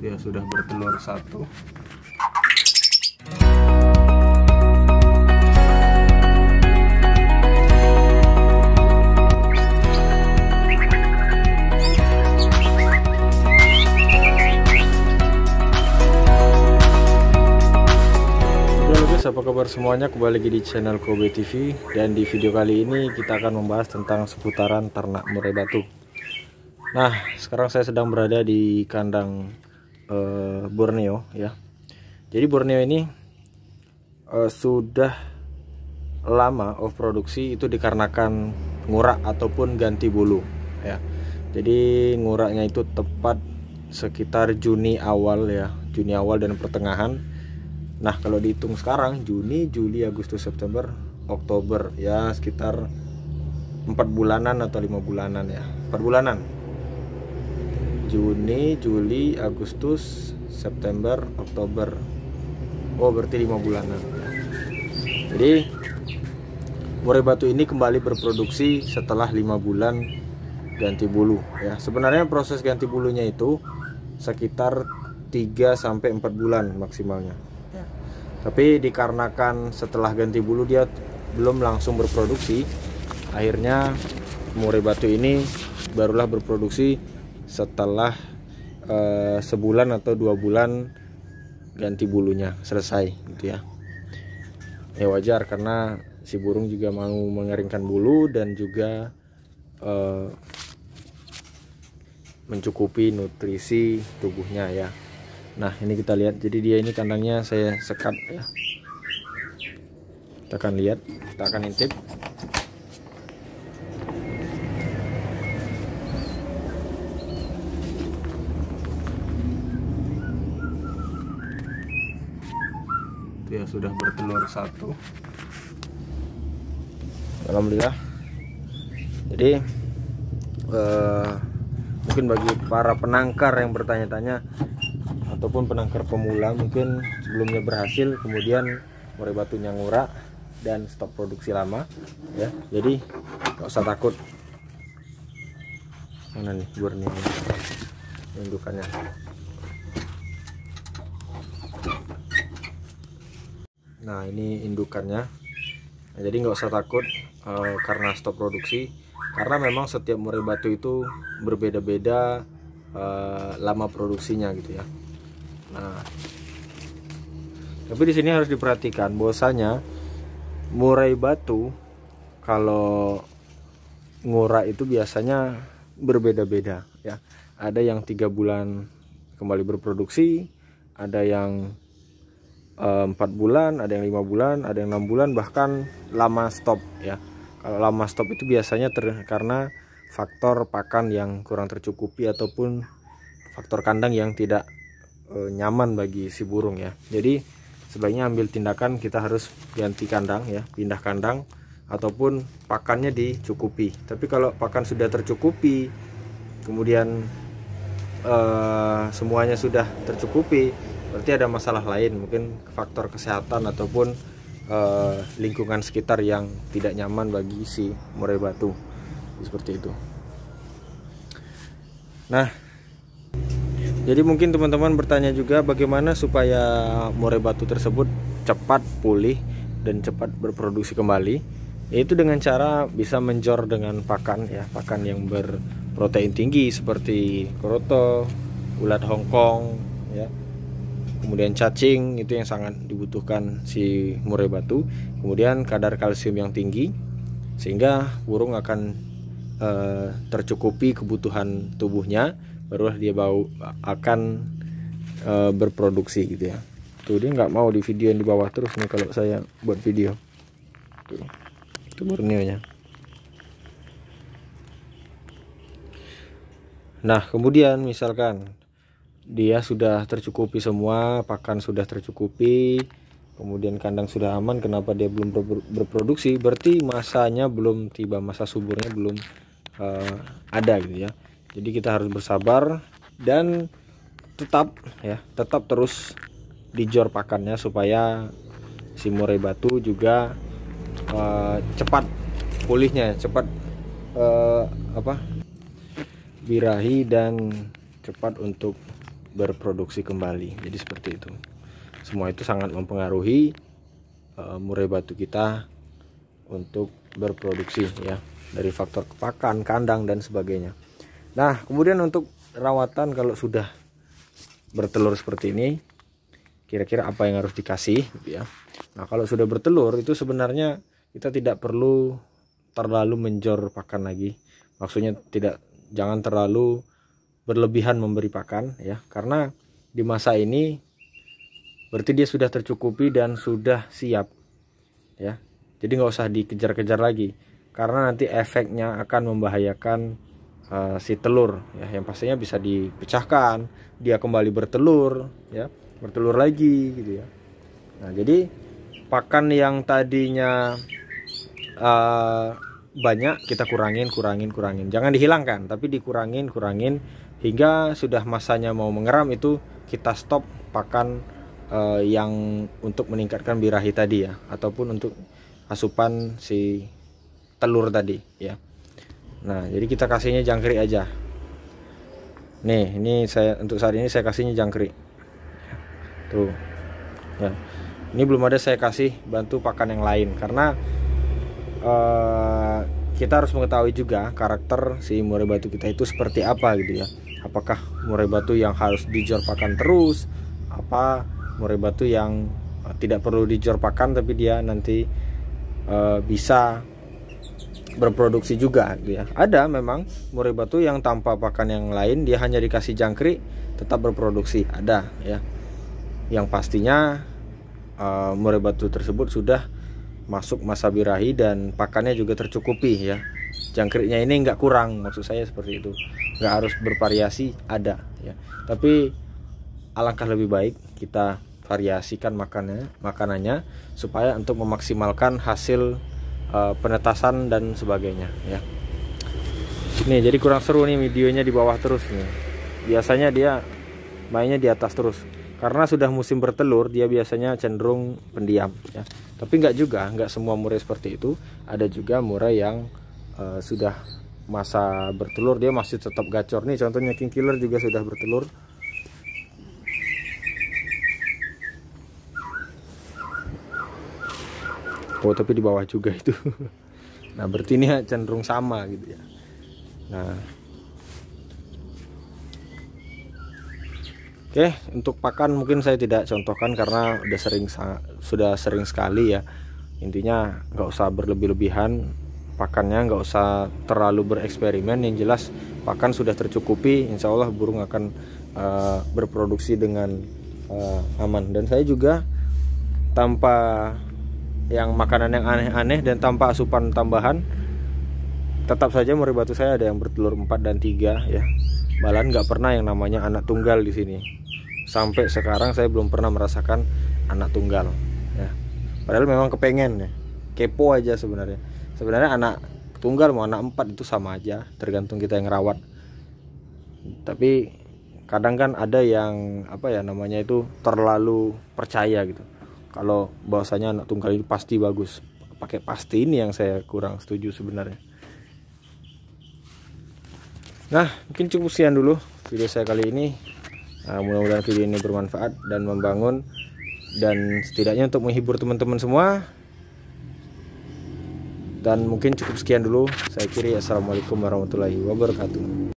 Dia sudah bertelur satu. Apa kabar semuanya, kembali lagi di channel Kobe TV. Dan di video kali ini kita akan membahas tentang seputaran ternak murai batu. Nah, sekarang saya sedang berada di kandang Borneo ya. Jadi Borneo ini sudah lama off produksi, itu dikarenakan ngurak ataupun ganti bulu ya. Jadi nguraknya itu tepat sekitar Juni awal ya, Juni awal dan pertengahan. Nah, kalau dihitung sekarang Juni, Juli, Agustus, September, Oktober, ya sekitar 4 bulanan atau 5 bulanan ya. 4 bulanan. Juni, Juli, Agustus, September, Oktober. Oh, berarti 5 bulanan. Jadi murai batu ini kembali berproduksi setelah 5 bulan ganti bulu ya. Sebenarnya proses ganti bulunya itu sekitar 3 sampai 4 bulan maksimalnya. Tapi dikarenakan setelah ganti bulu dia belum langsung berproduksi, akhirnya murai batu ini barulah berproduksi setelah sebulan atau 2 bulan ganti bulunya selesai gitu ya. Ya wajar karena si burung juga mau mengeringkan bulu dan juga mencukupi nutrisi tubuhnya ya. Nah, ini kita lihat, jadi dia ini kandangnya saya sekat ya. Kita akan lihat, kita akan intip. Dia sudah bertelur satu. Alhamdulillah. Jadi mungkin bagi para penangkar yang bertanya-tanya ataupun penangkar pemula mungkin sebelumnya berhasil kemudian murai batunya ngurak dan stop produksi lama ya, jadi nggak usah takut. Mana nih Borneo indukannya? Nah, ini indukannya. Nah, jadi nggak usah takut karena stop produksi, karena memang setiap murai batu itu berbeda-beda lama produksinya gitu ya. Nah, tapi di sini harus diperhatikan bahwasanya murai batu kalau ngurak itu biasanya berbeda-beda ya. Ada yang 3 bulan kembali berproduksi, ada yang 4 bulan, ada yang 5 bulan, ada yang 6 bulan, bahkan lama stop ya. Kalau lama stop itu biasanya karena faktor pakan yang kurang tercukupi ataupun faktor kandang yang tidak nyaman bagi si burung ya. Jadi sebaiknya ambil tindakan, kita harus ganti kandang ya, pindah kandang ataupun pakannya dicukupi. Tapi kalau pakan sudah tercukupi, kemudian semuanya sudah tercukupi, berarti ada masalah lain, mungkin faktor kesehatan ataupun lingkungan sekitar yang tidak nyaman bagi si murai batu, seperti itu. Nah, jadi mungkin teman-teman bertanya juga bagaimana supaya murai batu tersebut cepat pulih dan cepat berproduksi kembali. Yaitu dengan cara bisa menjor dengan pakan ya, pakan yang berprotein tinggi seperti kroto, ulat Hongkong ya. Kemudian cacing, itu yang sangat dibutuhkan si murai batu. Kemudian kadar kalsium yang tinggi sehingga burung akan tercukupi kebutuhan tubuhnya, barulah dia akan berproduksi gitu ya. Tuh, dia nggak mau di video yang di bawah terus nih kalau saya buat video. Tuh, itu Borneo-nya. Nah, kemudian misalkan dia sudah tercukupi semua, pakan sudah tercukupi, kemudian kandang sudah aman, kenapa dia belum berproduksi? Berarti masanya belum tiba, masa suburnya belum ada gitu ya. Jadi kita harus bersabar dan tetap terus dijor pakannya supaya si murai batu juga cepat pulihnya, cepat birahi dan cepat untuk berproduksi kembali. Jadi seperti itu. Semua itu sangat mempengaruhi murai batu kita untuk berproduksi ya, dari faktor pakan, kandang dan sebagainya. Nah, kemudian untuk rawatan kalau sudah bertelur seperti ini, kira-kira apa yang harus dikasih gitu ya. Nah, kalau sudah bertelur itu sebenarnya kita tidak perlu terlalu menjor pakan lagi. Maksudnya jangan terlalu berlebihan memberi pakan ya, karena di masa ini berarti dia sudah tercukupi dan sudah siap ya. Jadi nggak usah dikejar-kejar lagi, karena nanti efeknya akan membahayakan si telur ya, yang pastinya bisa dipecahkan, dia kembali bertelur ya, bertelur lagi gitu ya. Nah, jadi pakan yang tadinya banyak kita kurangin, jangan dihilangkan tapi dikurangin hingga sudah masanya mau mengeram, itu kita stop pakan yang untuk meningkatkan birahi tadi ya, ataupun untuk asupan si telur tadi ya. Nah, jadi kita kasihnya jangkrik aja. Nih, ini untuk saat ini saya kasihnya jangkrik. Tuh. Ya. Ini belum ada saya kasih bantu pakan yang lain, karena kita harus mengetahui juga karakter si murai batu kita itu seperti apa gitu ya. Apakah murai batu yang harus dijor pakan terus, apa murai batu yang tidak perlu dijor pakan tapi dia nanti bisa berproduksi juga gitu ya. Ada memang murai batu yang tanpa pakan yang lain, dia hanya dikasih jangkrik tetap berproduksi, ada ya. Yang pastinya murai batu tersebut sudah masuk masa birahi dan pakannya juga tercukupi ya. Jangkriknya ini nggak kurang, maksud saya seperti itu. Nggak harus bervariasi, ada ya. Tapi alangkah lebih baik kita variasikan makanannya supaya untuk memaksimalkan hasil penetasan dan sebagainya ya. Nih, jadi kurang seru nih videonya di bawah terus nih. Biasanya dia mainnya di atas terus. Karena sudah musim bertelur, dia biasanya cenderung pendiam ya. Tapi nggak semua murai seperti itu. Ada juga murai yang sudah masa bertelur dia masih tetap gacor. Nih contohnya king killer juga sudah bertelur. Oh, tapi di bawah juga itu. Nah, berarti ini cenderung sama gitu ya. Nah, oke, untuk pakan mungkin saya tidak contohkan karena sudah sering sekali ya. Intinya nggak usah berlebih-lebihan pakannya, nggak usah terlalu bereksperimen. Yang jelas pakan sudah tercukupi, insya Allah burung akan berproduksi dengan aman. Dan saya juga tanpa yang makanan yang aneh-aneh dan tanpa asupan tambahan, tetap saja murai batu saya ada yang bertelur 4 dan 3 ya. Malahan nggak pernah yang namanya anak tunggal di sini. Sampai sekarang saya belum pernah merasakan anak tunggal ya. Padahal memang kepengen ya, kepo aja sebenarnya. Sebenarnya anak tunggal mau anak 4 itu sama aja, tergantung kita yang rawat. Tapi kadang kan ada yang apa ya namanya itu terlalu percaya gitu. Kalau bahwasanya anak tunggal ini pasti bagus, pakai pasti, ini yang saya kurang setuju sebenarnya. Nah, mungkin cukup sekian dulu video saya kali ini. Mudah-mudahan video ini bermanfaat dan membangun, dan setidaknya untuk menghibur teman-teman semua. Dan mungkin cukup sekian dulu. Saya akhiri, assalamualaikum warahmatullahi wabarakatuh.